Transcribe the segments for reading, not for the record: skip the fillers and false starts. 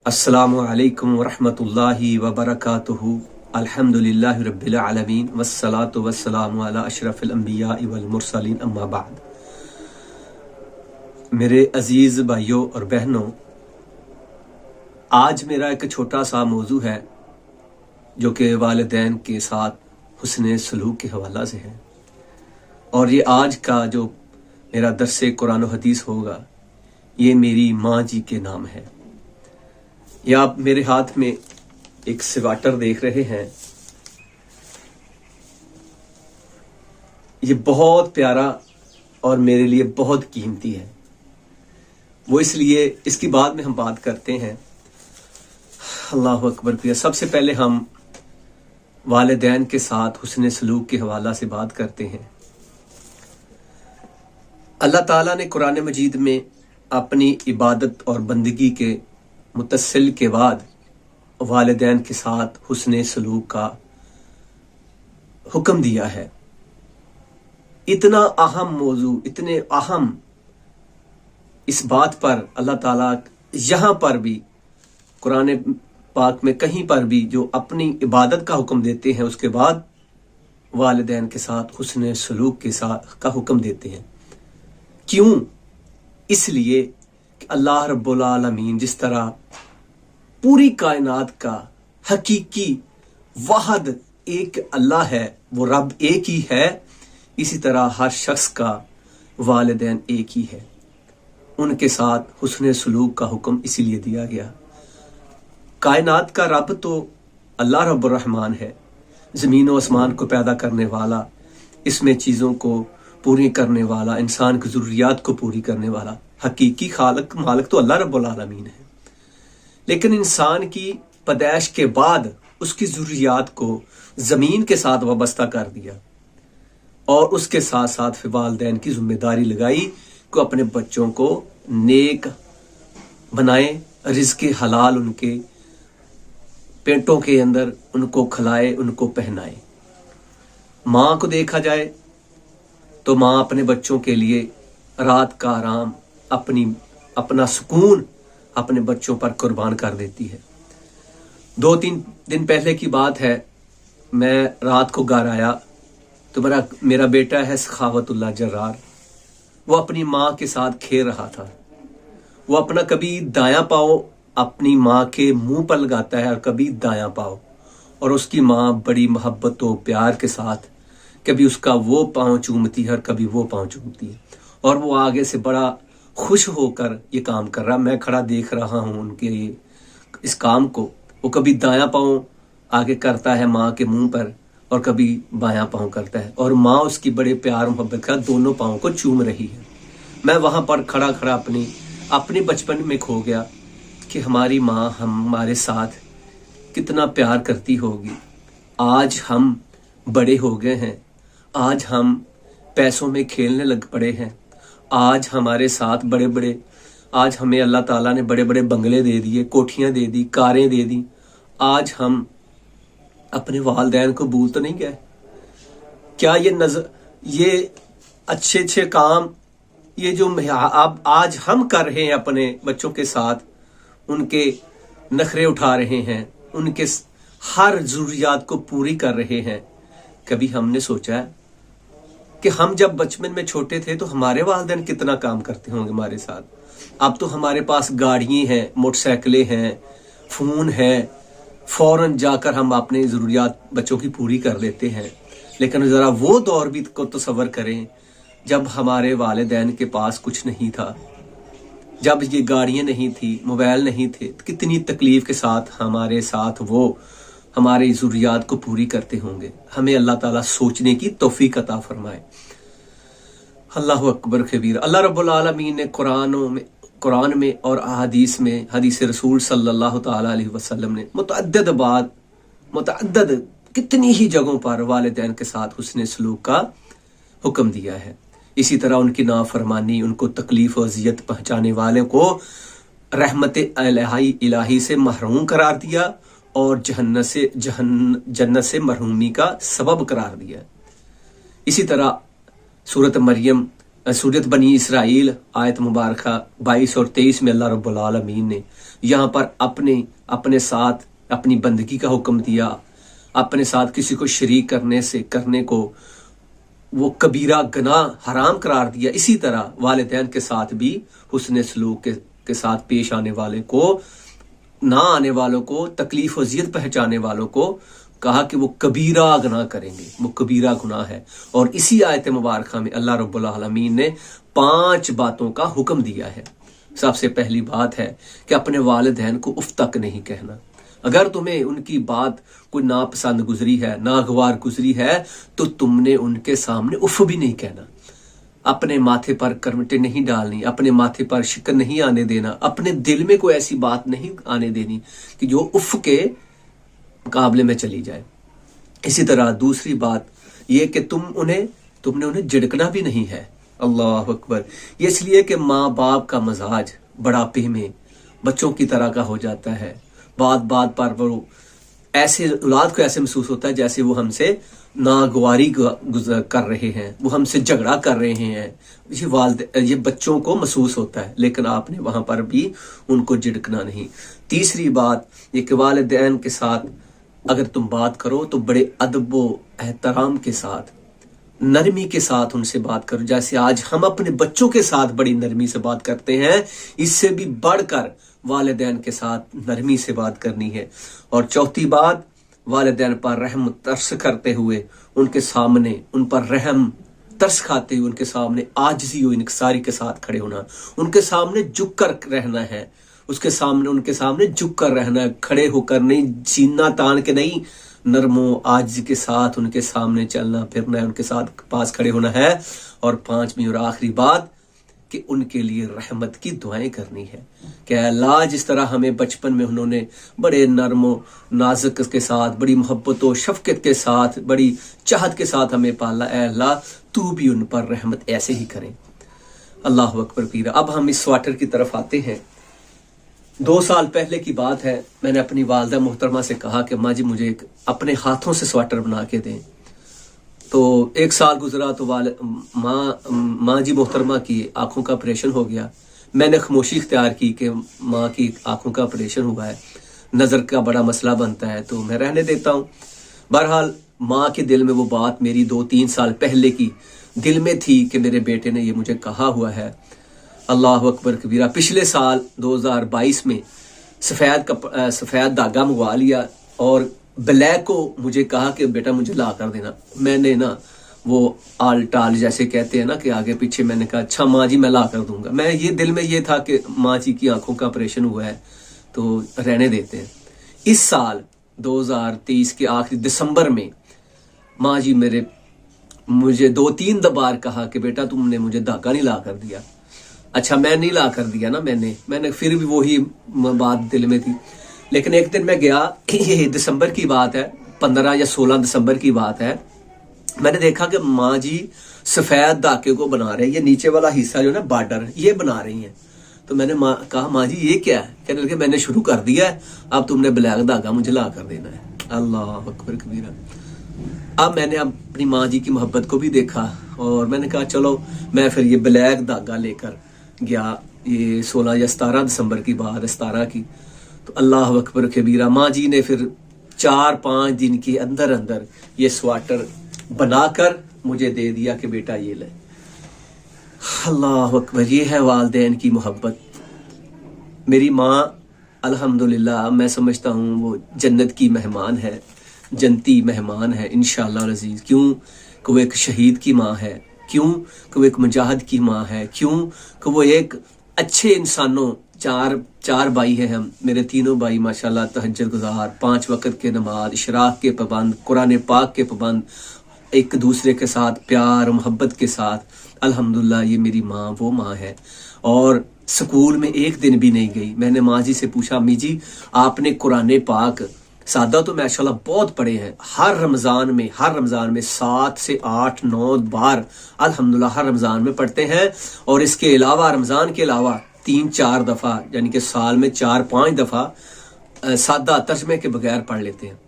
अस्सलामु अलैकुम वरहमतुल्लाहि वबरकातुहू। अल्हम्दुलिल्लाहि रब्बिल आलमीन वस्सलातु वस्सलामु अला अशरफिल अंबिया वल मुरसलीन अम्मा बाद। मेरे अजीज भाइयों और बहनों, आज मेरा एक छोटा सा मौजू है जो कि वालिदैन के साथ हुस्न सलूक के हवाला से है। और ये आज का जो मेरा दर्से कुरान और हदीस होगा, ये मेरी माँ जी के नाम है। ये आप मेरे हाथ में एक स्वेटर देख रहे हैं, ये बहुत प्यारा और मेरे लिए बहुत कीमती है। वो इसलिए इसकी बाद में हम बात करते हैं। अल्लाह अकबर प्रिया। सबसे पहले हम वालिदैन के साथ हुस्न सलूक के हवाला से बात करते हैं। अल्लाह ताला ने कुरान मजीद में अपनी इबादत और बंदगी के मुतसिल के बाद वालिदैन के साथ हुस्न सलूक का हुक्म दिया है। इतना अहम मौजू, इतने अहम इस बात पर अल्लाह ताला यहां पर भी कुरान पाक में कहीं पर भी जो अपनी इबादत का हुक्म देते हैं, उसके बाद वालिदैन के साथ हुस्न सलूक के साथ का हुक्म देते हैं। क्यों? इसलिए कि अल्लाह रब्बुल आलमीन जिस तरह पूरी कायनात का हकीकी वाहद एक अल्लाह है, वो रब एक ही है, इसी तरह हर शख्स का वालिदैन एक ही है। उनके साथ हुस्न सलूक का हुक्म इसीलिए दिया गया। कायनात का रब तो अल्लाह रब्बुर रहमान है, ज़मीन व आसमान को पैदा करने वाला, इसमें चीज़ों को पूरी करने वाला, इंसान की ज़रूरियात को पूरी करने वाला। हकीकी खालिक मालिक तो अल्लाह रब्बुल आलमीन है, लेकिन इंसान की पैदाइश के बाद उसकी ज़रूरियात को ज़मीन के साथ वाबस्ता कर दिया और उसके साथ साथ फिर वालिदैन की जिम्मेदारी लगाई कि अपने बच्चों को नेक बनाए, रिज़्क़ हलाल उनके पेटों के अंदर उनको खिलाए, उनको पहनाए। माँ को देखा जाए तो माँ अपने बच्चों के लिए रात का आराम, अपना सुकून अपने बच्चों पर कुर्बान कर देती है। 2-3 दिन पहले की बात है, मैं रात को घर आया तो मेरा बेटा है सखावतुल्लाह जर्रार, वो अपनी माँ के साथ खेल रहा था। वो अपना कभी दायां पाँव अपनी माँ के मुंह पर लगाता है और कभी दायां पाँव, और उसकी माँ बड़ी मोहब्बत और प्यार के साथ कभी उसका वो पाँव चूमती है और कभी वो पाँव चूमती है, और वो आगे से बड़ा खुश होकर ये काम कर रहा। मैं खड़ा देख रहा हूँ उनके इस काम को। वो कभी दायां पाँव आगे करता है माँ के मुंह पर और कभी बायां पाँव करता है, और माँ उसकी बड़े प्यार मोहब्बत का दोनों पाँव को चूम रही है। मैं वहां पर खड़ा खड़ा अपने बचपन में खो गया कि हमारी माँ हमारे साथ कितना प्यार करती होगी। आज हम बड़े हो गए हैं, आज हम पैसों में खेलने लग पड़े हैं, आज हमारे साथ आज हमें अल्लाह ताला ने बड़े बड़े बंगले दे दिए, कोठियां दे दी, कारें दे दी। आज हम अपने वालिदैन को भूल तो नहीं गए? क्या ये अच्छे अच्छे काम, ये जो अब आज हम कर रहे हैं अपने बच्चों के साथ, उनके नखरे उठा रहे हैं, उनके हर जरूरियात को पूरी कर रहे हैं, कभी हमने सोचा है कि हम जब बचपन में छोटे थे तो हमारे वालिदैन कितना काम करते होंगे हमारे साथ? अब तो हमारे पास गाड़ियां हैं, मोटरसाइकिलें हैं, फोन है, फौरन जाकर हम अपने ज़रूरियात बच्चों की पूरी कर लेते हैं। लेकिन ज़रा वो दौर भी को तसव्वुर करें जब हमारे वालिदैन के पास कुछ नहीं था, जब ये गाड़ियाँ नहीं थी, मोबाइल नहीं थे, तो कितनी तकलीफ के साथ हमारे साथ वो हमारे ज़रूरियात को पूरी करते होंगे। हमें अल्लाह ताला सोचने की तौफीक अता फरमाए। अल्लाह अकबर कबीर। अल्लाह रब्बुल आलमीन ने कुरान में और हदीस में, हदीस रसूल सल्लल्लाहु ताला अलैहि वसल्लम ने मुतअद्दिद कितनी ही जगहों पर वालिदैन के साथ हुस्न सलूक का हुक्म दिया है। इसी तरह उनकी नाफरमानी, उनको तकलीफ और अज़ियत पहुंचाने वाले को रहमत इलाही से महरूम करार दिया और जन्नत से महरूमी का सबब करार दिया। इसी तरह सूरत मरियम सूरत बनी इसराइल आयत मुबारक 22 और 23 में अल्लाह रब्बुल आलमीन ने यहाँ पर अपने साथ अपनी बंदगी का हुक्म दिया, अपने साथ किसी को शरीक करने को वो कबीरा गुनाह हराम करार दिया। इसी तरह वालिदैन के साथ भी हुस्न सलूक के साथ पेश आने वाले को, ना आने वालों को, तकलीफ अजियत पहुंचाने वालों को कहा कि वो कबीरा गुनाह करेंगे, वो कबीरा गुनाह है। और इसी आयत मुबारक में अल्लाह रब्बुल आलमीन ने 5 बातों का हुक्म दिया है। सबसे पहली बात है कि अपने वालिदैन को उफ तक नहीं कहना। अगर तुम्हें उनकी बात कोई नापसंद गुजरी है, नागवार गुजरी है, तो तुमने उनके सामने उफ भी नहीं कहना। अपने माथे पर करवटें नहीं डालनी, अपने माथे पर शिकन नहीं आने देना, अपने दिल में कोई ऐसी बात नहीं आने देनी कि जो उफ के मुकाबले में चली जाए। इसी तरह दूसरी बात यह कि तुमने उन्हें झिड़कना भी नहीं है। अल्लाह अकबर। ये इसलिए कि माँ बाप का मजाज बुढ़ापे में बच्चों की तरह का हो जाता है। बात पर वो ऐसे औलाद को ऐसे महसूस होता है जैसे वो हमसे नागवारी कर रहे हैं, वो हमसे झगड़ा कर रहे हैं। ये बच्चों को महसूस होता है, लेकिन आपने वहां पर भी उनको झिड़कना नहीं। तीसरी बात ये कि वालिदैन के साथ अगर तुम बात करो तो बड़े अदब व एहतराम के साथ, नरमी के साथ उनसे बात करो, जैसे आज हम अपने बच्चों के साथ बड़ी नरमी से बात करते हैं। इससे भी बढ़कर वालिदैन के साथ नरमी से बात करनी है। और चौथी बात, वालिदैन पर रहम तरस करते हुए उनके सामने, उन पर रहम तरस खाते हुए उनके सामने आजिज़ी व इनकिसारी के साथ खड़े होना, उनके सामने झुक कर रहना है, उनके सामने झुक कर रहना है, खड़े होकर नहीं, सीना तान के नहीं, नरमो आजिज़ी के साथ उनके सामने चलना फिरना है, उनके साथ पास खड़े होना है। और 5वीं और आखिरी बात कि उनके लिए रहमत की दुआएं करनी है कि अल्लाह जिस तरह हमें बचपन में उन्होंने बड़े नरमो नाजुक के साथ, बड़ी मोहब्बत और शफकत के साथ, बड़ी चाहत के साथ हमें पाला, ऐ अल्लाह तू भी उन पर रहमत ऐसे ही करें। अल्लाह अकबर पीरा। अब हम इस स्वेटर की तरफ आते हैं। 2 साल पहले की बात है, मैंने अपनी वालदा मोहतरमा से कहा कि माँ जी मुझे अपने हाथों से स्वेटर बना के दें। तो 1 साल गुजरा तो माँ जी मोहतरमा की आंखों का ऑपरेशन हो गया। मैंने खामोशी इख्तियार की कि माँ की आंखों का ऑपरेशन हुआ है, नज़र का बड़ा मसला बनता है, तो मैं रहने देता हूँ। बहरहाल माँ के दिल में वो बात मेरी 2-3 साल पहले की दिल में थी कि मेरे बेटे ने ये मुझे कहा हुआ है। अल्लाह अकबर कबीरा। पिछले साल 2022 में सफ़ेद धागा मंगवा लिया और ब्लैक को मुझे कहा कि बेटा मुझे ला कर देना। मैंने ना वो आल टाल जैसे कहते हैं ना कि आगे पीछे, मैंने कहा अच्छा माँ जी मैं ला कर दूंगा। मैं ये दिल में ये था कि माँ जी की आंखों का ऑपरेशन हुआ है तो रहने देते हैं। इस साल 2023 के आखिरी दिसंबर में माँ जी मुझे 2-3 बार कहा कि बेटा तुमने मुझे धागा नहीं ला कर दिया। अच्छा मैं नहीं ला कर दिया ना, मैंने फिर भी वही बात दिल में थी। लेकिन एक दिन मैं गया, ये दिसंबर की बात है, 15 या 16 दिसंबर की बात है, मैंने देखा कि माँ जी सफेद धागे को बना रहे हैं, ये नीचे वाला हिस्सा जो ना बॉर्डर ये बना रही हैं। तो मैंने कहा माँ जी ये क्या है? कहने लगे मैंने शुरू कर दिया है, अब तुमने ब्लैक धागा मुझे ला कर देना है। अल्लाह अकबर कबीरा। अब मैंने अपनी माँ जी की मोहब्बत को भी देखा और मैंने कहा चलो मैं फिर ये ब्लैक धागा लेकर गया। ये 16 या 17 दिसंबर की बात है, 17 की। तो अल्लाह अकबर कबीरा, माँ जी ने फिर 4-5 दिन के अंदर अंदर ये स्वेटर बनाकर मुझे दे दिया कि बेटा ये ले। अल्लाह अकबर। ये है वालिदैन की मोहब्बत। मेरी माँ अल्हम्दुलिल्लाह मैं समझता हूँ वो जन्नत की मेहमान है, जन्नती मेहमान है इंशाअल्लाह अज़ीज़। क्यों कि वो एक शहीद की माँ है, क्यों कि वो एक मुजाहिद की माँ है, क्यों कि वो एक अच्छे इंसानों, चार भाई हैं हम, मेरे तीनों भाई माशाल्लाह तहज्जुद गुजार, 5 वक्त के नमाज, इशराक के पाबंद, कुरान पाक के पाबंद, एक दूसरे के साथ प्यार मोहब्बत के साथ। अल्हम्दुलिल्लाह ये मेरी माँ वो माँ है। और स्कूल में एक दिन भी नहीं गई। मैंने माँ जी से पूछा अम्मी जी आपने कुरान पाक सादा तो माशाल्लाह बहुत पढ़े हैं, हर रमज़ान में 7 से 8-9 बार अल्हम्दुलिल्लाह हर रमज़ान में पढ़ते हैं। और इसके अलावा रमज़ान के अलावा 3-4 दफ़ा यानी कि साल में 4-5 दफ़ा सादा तर्जमे के बगैर पढ़ लेते हैं।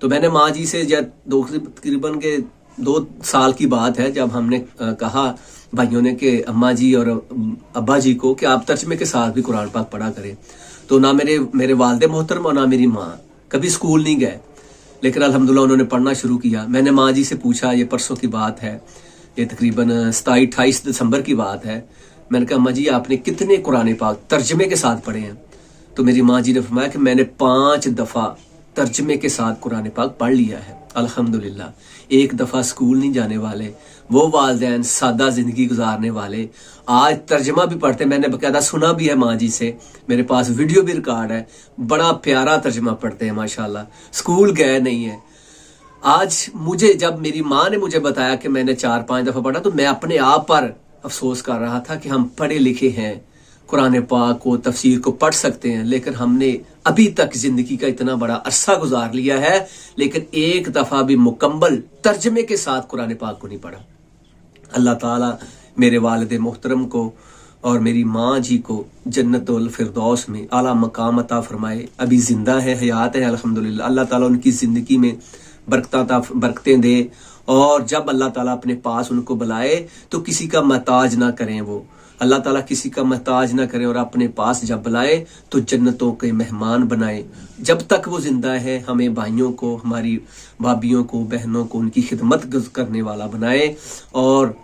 तो मैंने माँ जी से जब तकरीबन के 2 साल की बात है, जब हमने कहा भाइयों ने कि अम्मा जी और अब्बा जी को कि आप तर्जमे के साथ भी कुरान पाक पढ़ा करें। तो ना मेरे वालिद मोहतरम और ना मेरी माँ कभी स्कूल नहीं गए, लेकिन अल्हम्दुलिल्लाह उन्होंने पढ़ना शुरू किया। मैंने माँ जी से पूछा, ये परसों की बात है, ये तकरीबन 27-28 दिसंबर की बात है। मैंने कहा अम्मा जी आपने कितने कुरान पाक तर्जमे के साथ पढ़े हैं? तो मेरी माँ जी ने फरमाया कि मैंने 5 दफ़ा तर्जमे के साथ कुरान पाक पढ़ लिया है अल्हम्दुलिल्लाह। एक दफ़ा स्कूल नहीं जाने वाले वो वालिदैन, सादा ज़िंदगी गुजारने वाले आज तर्जमा भी पढ़ते। मैंने बकायदा सुना भी है माँ जी से, मेरे पास वीडियो भी रिकॉर्ड है, बड़ा प्यारा तर्जमा पढ़ते हैं माशाल्लाह, स्कूल गए नहीं है। आज मुझे जब मेरी माँ ने मुझे बताया कि मैंने 4-5 दफ़ा पढ़ा, तो मैं अपने आप पर अफसोस कर रहा था कि हम पढ़े लिखे हैं, कुरान पाक को तफसीर को पढ़ सकते हैं, लेकिन हमने अभी तक जिंदगी का इतना बड़ा अरसा गुजार लिया है, लेकिन एक दफ़ा भी मुकम्मल तर्जमे के साथ कुरान पाक को नहीं पढ़ा। अल्लाह ताला मेरे वालिद मोहतरम को और मेरी माँ जी को जन्नतुल फिरदौस में आला मकाम अता फरमाए। अभी जिंदा है, हयात है अल्हम्दुलिल्लाह। अल्लाह ताला उनकी ज़िंदगी में बरकतें दे, और जब अल्लाह ताला अपने पास उनको बुलाए तो किसी का महताज ना करें, वो अल्लाह ताला किसी का महताज ना करें, और अपने पास जब बुलाए तो जन्नतों के मेहमान बनाए। जब तक वो जिंदा है हमें भाइयों को, हमारी भाभियों को, बहनों को उनकी खिदमत करने वाला बनाए, और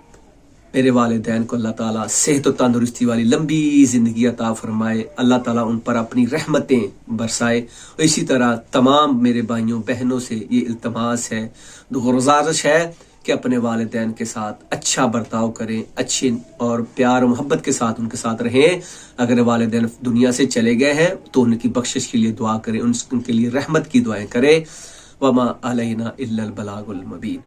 मेरे वालिदैन को अल्लाह ताला सेहत और तंदुरुस्ती वाली लंबी ज़िंदगी अता फरमाए। अल्लाह ताला उन पर अपनी रहमतें बरसाए। और इसी तरह तमाम मेरे भाइयों बहनों से ये इल्तमास है, गुज़ारिश है कि अपने वालिदैन के साथ अच्छा बर्ताव करें, अच्छे और प्यार और मोहब्बत के साथ उनके साथ रहें। अगर वालिदैन दुनिया से चले गए हैं तो उनकी बख्शिश के लिए दुआ करें, उनके लिए रहमत की दुआएं करें। वमा अलैना इल्लल बलागुल मुबीन।